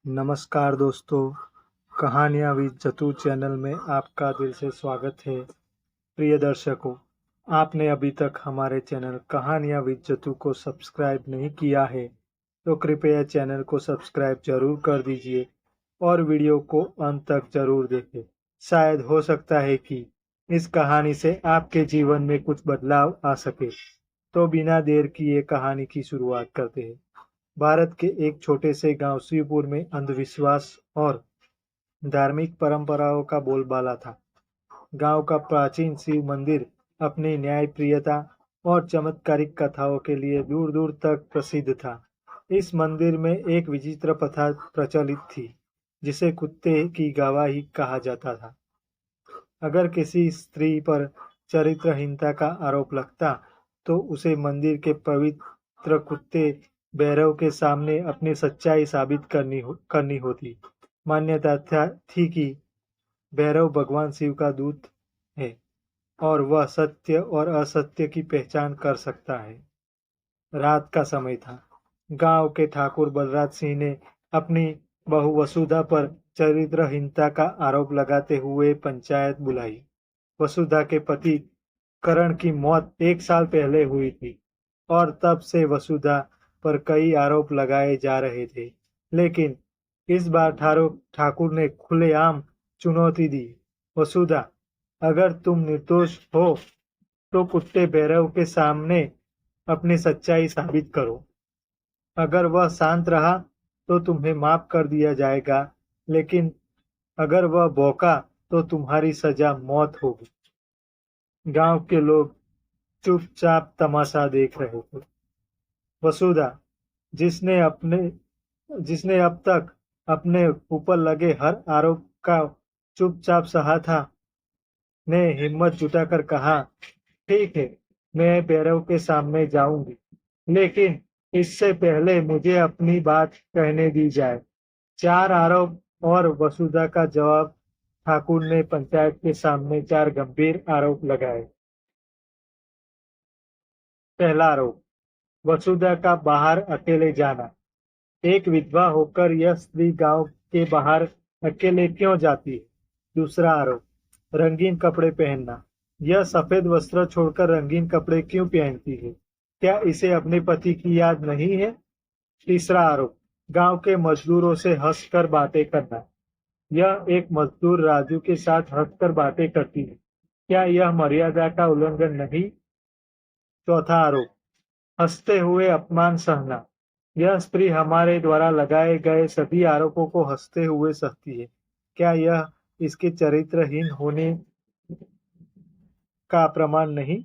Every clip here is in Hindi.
नमस्कार दोस्तों, कहानियाँ विद जतू चैनल में आपका दिल से स्वागत है। प्रिय दर्शकों, आपने अभी तक हमारे चैनल कहानियाँ विद जतू को सब्सक्राइब नहीं किया है तो कृपया चैनल को सब्सक्राइब जरूर कर दीजिए और वीडियो को अंत तक जरूर देखें। शायद हो सकता है कि इस कहानी से आपके जीवन में कुछ बदलाव आ सके। तो बिना देर किए कहानी की शुरुआत करते हैं। भारत के एक छोटे से गांव शिवपुर में अंधविश्वास और धार्मिक परंपराओं का बोलबाला था। गांव का प्राचीन शिव मंदिर अपनी न्यायप्रियता और चमत्कारिक कथाओं के लिए दूर दूर तक प्रसिद्ध था। इस मंदिर में एक विचित्र प्रथा प्रचलित थी, जिसे कुत्ते की गवाही कहा जाता था। अगर किसी स्त्री पर चरित्रहीनता का आरोप लगता तो उसे मंदिर के पवित्र कुत्ते भैरव के सामने अपनी सच्चाई साबित करनी होती। मान्यता थी कि भैरव भगवान शिव का दूत है और वह सत्य और असत्य की पहचान कर सकता है। रात का समय था। गांव के ठाकुर बलराज सिंह ने अपनी बहू वसुधा पर चरित्रहीनता का आरोप लगाते हुए पंचायत बुलाई। वसुधा के पति करण की मौत 1 साल पहले हुई थी और तब से वसुधा पर कई आरोप लगाए जा रहे थे। लेकिन इस बार ठाकुर ने खुलेआम चुनौती दी। वसुधा, अगर तुम निर्दोष हो तो कुत्ते भैरव के सामने अपनी सच्चाई साबित करो। अगर वह शांत रहा तो तुम्हें माफ कर दिया जाएगा, लेकिन अगर वह भौंका तो तुम्हारी सजा मौत होगी। गांव के लोग चुपचाप तमाशा देख रहे थे। वसुधा, जिसने अब तक अपने ऊपर लगे हर आरोप का चुपचाप सहा था, ने हिम्मत जुटाकर कहा, ठीक है, मैं भैरव के सामने जाऊंगी, लेकिन इससे पहले मुझे अपनी बात कहने दी जाए। 4 आरोप और वसुधा का जवाब। ठाकुर ने पंचायत के सामने 4 गंभीर आरोप लगाए। पहला आरोप, वसुधा का बाहर अकेले जाना। एक विधवा होकर यह स्त्री गांव के बाहर अकेले क्यों जाती है? दूसरा आरोप, रंगीन कपड़े पहनना। यह सफेद वस्त्र छोड़कर रंगीन कपड़े क्यों पहनती है? क्या इसे अपने पति की याद नहीं है? तीसरा आरोप, गांव के मजदूरों से हंसकर बातें करना। यह एक मजदूर राजू के साथ हंसकर बातें करती है। क्या यह मर्यादा का उल्लंघन नहीं? चौथा आरोप, हंसते हुए अपमान सहना। यह स्त्री हमारे द्वारा लगाए गए सभी आरोपों को हंसते हुए सहती है। क्या यह इसके चरित्रहीन होने का प्रमाण नहीं?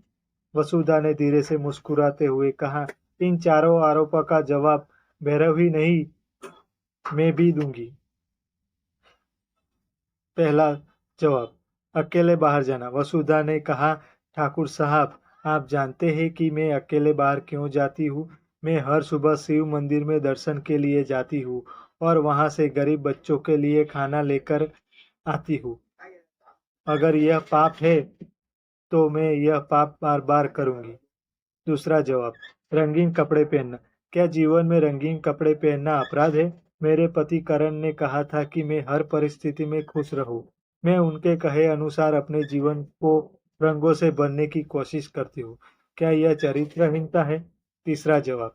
वसुधा ने धीरे से मुस्कुराते हुए कहा, इन चारों आरोपों का जवाब भैरव ही नहीं, मैं भी दूंगी। पहला जवाब, अकेले बाहर जाना। वसुधा ने कहा, ठाकुर साहब, आप जानते हैं कि मैं अकेले बाहर क्यों जाती हूँ? मैं हर सुबह शिव मंदिर में दर्शन के लिए जाती हूँ और वहां से गरीब बच्चों के लिए खाना लेकर आती हूँ। अगर यह पाप है तो मैं यह पाप बार बार करूंगी। दूसरा जवाब, रंगीन कपड़े पहनना। क्या जीवन में रंगीन कपड़े पहनना अपराध है? मेरे पति करण ने कहा था कि मैं हर परिस्थिति में खुश रहूं। मैं उनके कहे अनुसार अपने जीवन को रंगों से भरने की कोशिश करती हूँ। क्या यह चरित्रहीनता है? तीसरा जवाब,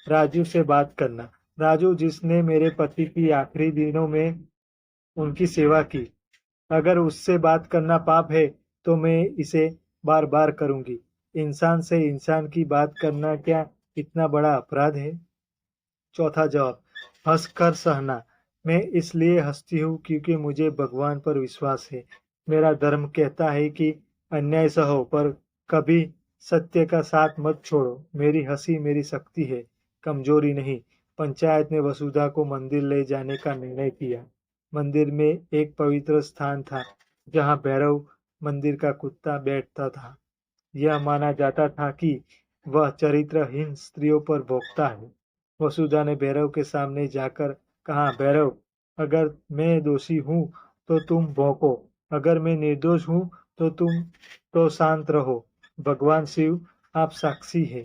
राजू से बात करना। राजू, जिसने मेरे पति की आखिरी दिनों में उनकी सेवा की, अगर उससे बात करना पाप है तो मैं इसे बार बार करूंगी। इंसान से इंसान की बात करना क्या इतना बड़ा अपराध है? चौथा जवाब, हंसकर सहना। मैं इसलिए हंसती हूँ क्योंकि मुझे भगवान पर विश्वास है। मेरा धर्म कहता है कि अन्याय सहो पर कभी सत्य का साथ मत छोड़ो। मेरी हंसी मेरी शक्ति है, कमजोरी नहीं। पंचायत ने वसुधा को मंदिर ले जाने का निर्णय किया। मंदिर में एक पवित्र स्थान था जहाँ भैरव मंदिर का कुत्ता बैठता था। यह माना जाता था कि वह चरित्रहीन स्त्रियों पर भोंकता है। वसुधा ने भैरव के सामने जाकर कहा, भैरव, अगर मैं दोषी हूँ तो तुम भौंको, अगर मैं निर्दोष हूँ तो तुम तो शांत रहो, भगवान शिव आप साक्षी है।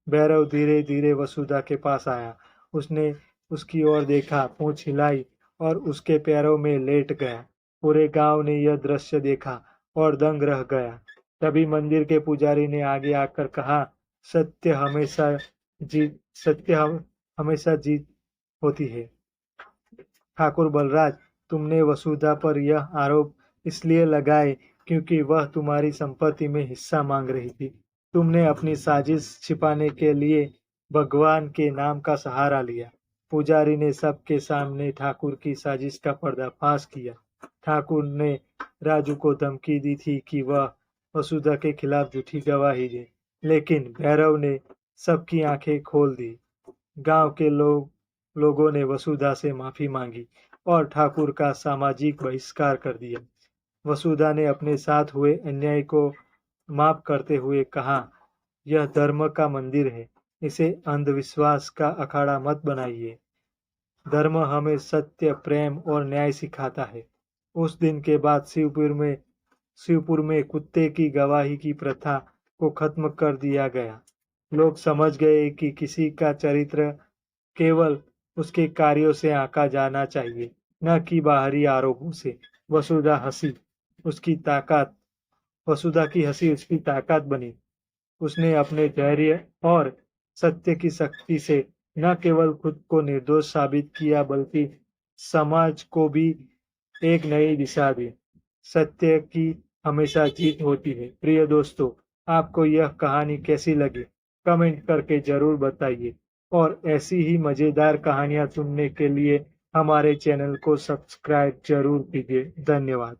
भैरव धीरे धीरे वसुधा के पास आया। उसने उसकी ओर देखा, पूंछ हिलाई और उसके पैरों में लेट गया। पूरे गांव ने यह दृश्य देखा और दंग रह गया। तभी मंदिर के पुजारी ने आगे आकर कहा, सत्य हमेशा जीत होती है। ठाकुर बलराज, तुमने वसुधा पर यह आरोप इसलिए लगाए क्योंकि वह तुम्हारी संपत्ति में हिस्सा मांग रही थी। तुमने अपनी साजिश छिपाने के लिए भगवान के नाम का सहारा लिया। पुजारी ने सबके सामने ठाकुर की साजिश का पर्दाफाश किया। ठाकुर ने राजू को धमकी दी थी कि वह वसुधा के खिलाफ झूठी गवाही दे, लेकिन भैरव ने सबकी आंखें खोल दी। गांव के लोगों ने वसुधा से माफी मांगी और ठाकुर का सामाजिक बहिष्कार कर दिया। वसुधा ने अपने साथ हुए अन्याय को माफ करते हुए कहा, यह धर्म का मंदिर है, इसे अंधविश्वास का अखाड़ा मत बनाइए। धर्म हमें सत्य, प्रेम और न्याय सिखाता है। उस दिन के बाद शिवपुर में कुत्ते की गवाही की प्रथा को खत्म कर दिया गया। लोग समझ गए कि किसी का चरित्र केवल उसके कार्यों से आंका जाना चाहिए, न कि बाहरी आरोपों से। वसुधा की हंसी उसकी ताकत बनी। उसने अपने धैर्य और सत्य की शक्ति से न केवल खुद को निर्दोष साबित किया, बल्कि समाज को भी एक नई दिशा दी। सत्य की हमेशा जीत होती है। प्रिय दोस्तों, आपको यह कहानी कैसी लगी? कमेंट करके जरूर बताइए और ऐसी ही मजेदार कहानियां सुनने के लिए हमारे चैनल को सब्सक्राइब जरूर कीजिए। धन्यवाद।